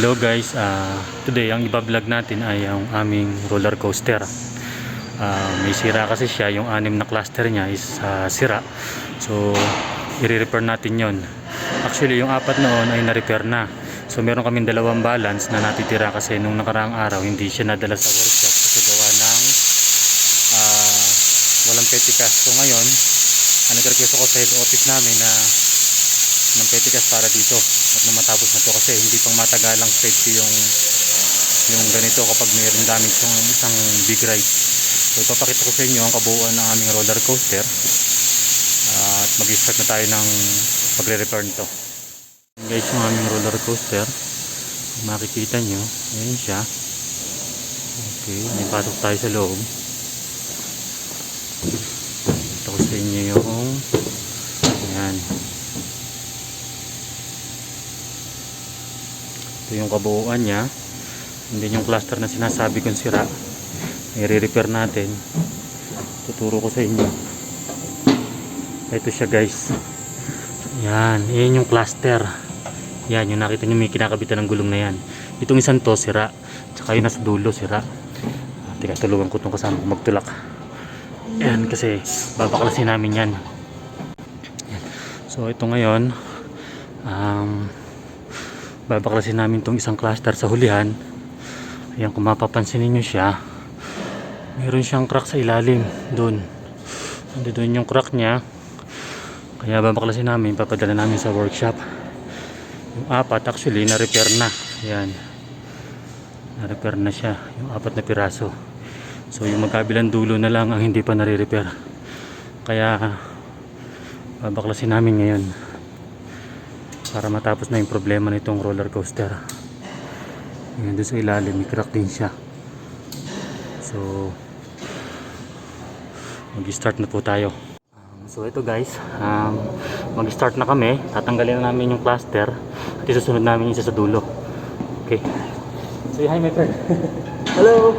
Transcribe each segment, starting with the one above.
Hello guys, today ang ibablog natin ay ang aming roller coaster. May sira kasi siya, yung 6 na cluster niya is sira. So i-repair natin yon. Actually yung 4 noon ay na-repair na. So meron kaming 2 balance na natitira kasi nung nakaraang araw hindi siya nadala sa workshop kasi gawa ng walang petikas. So ngayon, nag-request ako sa head office namin na ng petikas para dito at na matapos na to kasi hindi pang matagalang safety yung ganito kapag mayroong damage yung isang big ride. So ipapakita ko sa inyo ang kabuuan ng aming roller coaster at mag-start na tayo ng pagre-repair nito. Guys, yung aming roller coaster, makikita nyo, ayan siya. Okay, may patok tayo sa loob. Ito ko sa inyo yung ayan. Ito yung kabuuan niya. Hindi yung cluster na sinasabi kong sira. I-repair natin. Tuturo ko sa inyo. Ito siya guys. Yan. Yan yung cluster. Yan. Yung nakita nyo may kinakabitan ng gulong na yan. Itong isang to sira. Tsaka yung nasa dulo sira. Teka, tulugan ko itong kasama ko magtulak. Yan. Kasi babaklasin namin yan. So ito ngayon babaklasin namin itong isang cluster sa hulihan. Ayan, kung mapapansin niyo siya, mayroon siyang crack sa ilalim doon. Doon yung crack niya. Kaya babaklasin namin, papadala namin sa workshop. Yung 4 actually na-repair na. Ayan, na-repair na siya, yung 4 na piraso. So yung magkabilang dulo na lang ang hindi pa nare-repair. Kaya babaklasin namin ngayon para matapos na yung problema nitong roller coaster. Ngayon doon sa ilalim may crack din siya. So mag-start na po tayo. So ito guys, mag-start na kami. Tatanggalin na namin yung cluster at isusunod namin yung isa sa dulo. Okay, say hi my friend. Hello.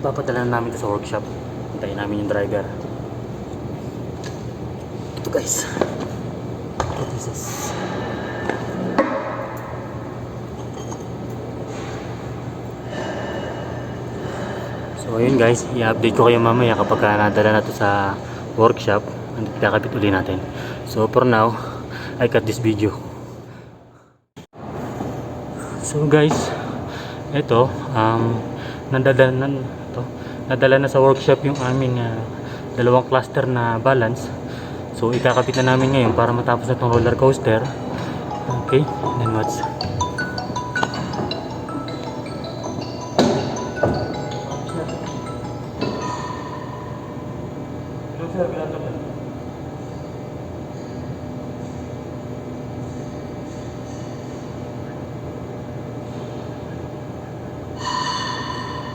Ipapadala na namin ito sa workshop. Hintayin namin yung driver. Ito guys. Jesus. So ayun guys, i-update ko kayo mamaya kapag nadala na to sa workshop. Kakabit uli natin. So for now, I cut this video. So guys, ito nadala na sa workshop yung aming dalawang cluster na balance. So ikakabit na namin ngayon para matapos na itong roller coaster. Okay, then what's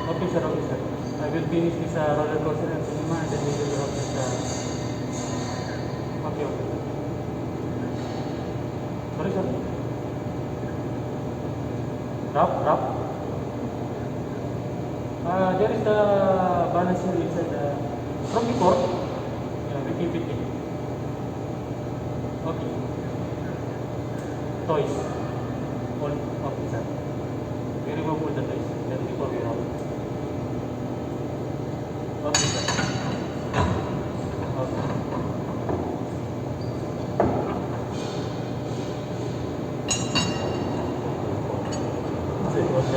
okay sir, okay sir. I will finish this roller coaster and cinema and then we will have this okay, okay. Sorry sir. Wrap. There is the balance here inside from before. Yeah, we keep it in. Okay. Toys. All okay sir. We remove all the toys. Then before we roll. Okay sir. Okay. So it was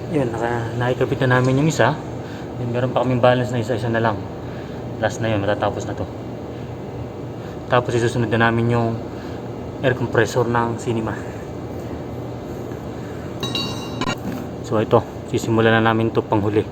yun, nakikabit na namin yung isa. Then meron pa kaming balance na isa na lang. Last na yun, matatapos na to. Tapos isusunod na namin yung air compressor ng cinema. So ito, sisimulan na namin to panghuli.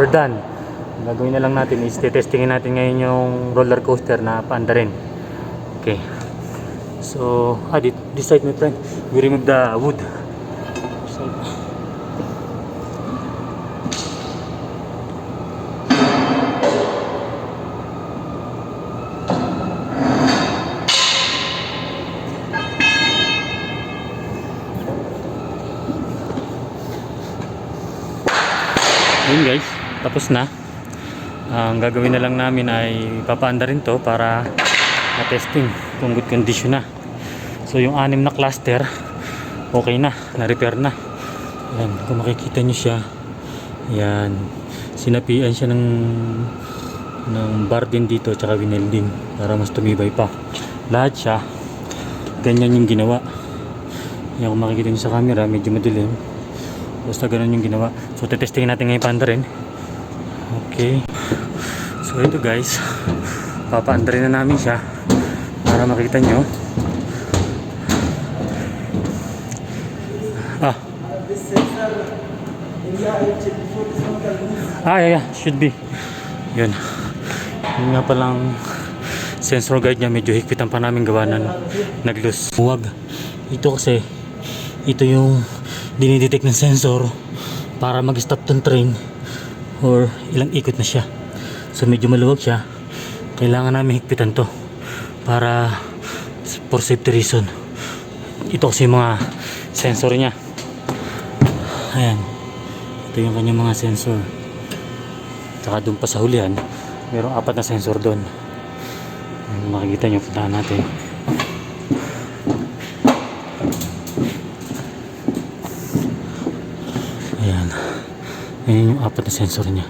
we're done. Ang gagawin na lang natin is testingin natin ngayon yung roller coaster na paanda rin. Okay. So, this side my friend. We remove the wood. So, yun guys, tapos na. Ang gagawin na lang namin ay papaanda rin to para na-testing kung good condition na. So yung 6 na cluster okay na, na-repair na. Ayan, kung makikita nyo siya, ayan, sinapian siya ng bar din dito tsaka winelding para mas tumibay pa. Lahat siya ganyan yung ginawa. Ayan, kung makikita nyo sa camera medyo madilim, basta ganun yung ginawa. So tetestingin natin ngayon paanda rin. Okay, so ito guys, papaanda rin na namin siya para makita nyo. Yeah, should be. Yun nga palang sensor guide niya, medyo higpitan pa namin gawa na nag-loose. Huwag ito kasi ito yung dinidetect ng sensor para mag-stop tong train or ilang ikot na siya. So medyo maluwag siya, kailangan namin higpitan to para for safety reason. Ito kasi yung mga sensor niya. Ayan, ito yung kanyang mga sensor. Tsaka doon pa sa hulihan mayroong 4 na sensor doon. Makikita nyo, puntahan natin. Ayan, ayan yung 4 na sensor nya.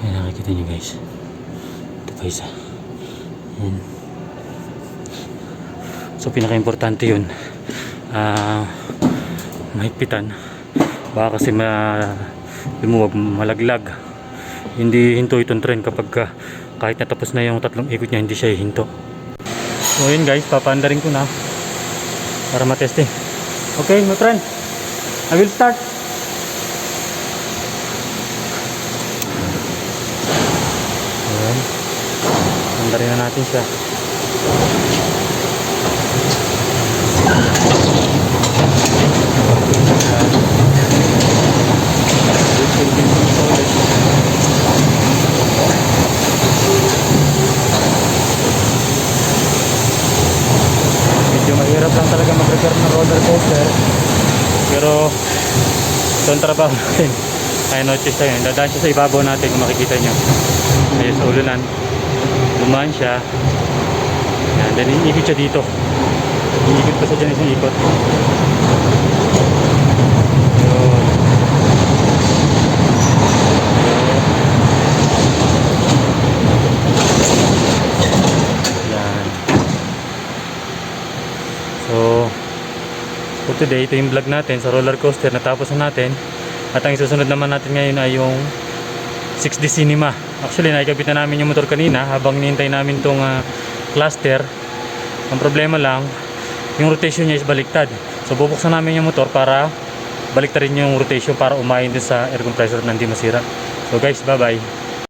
Ayan, nakikita nyo guys. Ito pa isa. Ayan. So pinaka-importante yun, mahigpitan. Baka kasi lumuwag, malaglag. Hindi hinto itong train kapag kahit natapos na yung 3 ikot niya, hindi siya hihinto. So yun guys, papaanda rin ko na para matesting. Okay my friend, I will start. Ayan, paanda rin na natin siya. Medyo mahirap lang talaga mag-repair ng roller coaster, pero ito ang trabaho natin. Kaya no choice tayo. Dadaan siya sa ibabaw natin kung makikita nyo. Kaya sa ulunan, lumaan siya. Yan, then iikot siya dito. Iikot pa sa dyan isang ikot. So for today, ito yung vlog natin sa roller coaster. Natapos na natin. At ang isusunod naman natin ngayon ay yung 6D Cinema. Actually, naikabit na namin yung motor kanina habang nihintay namin itong cluster. Ang problema lang, yung rotation niya is baliktad. So bubuksan namin yung motor para baliktarin yung rotation para umayin din sa air compressor na hindi masira. So guys, bye bye.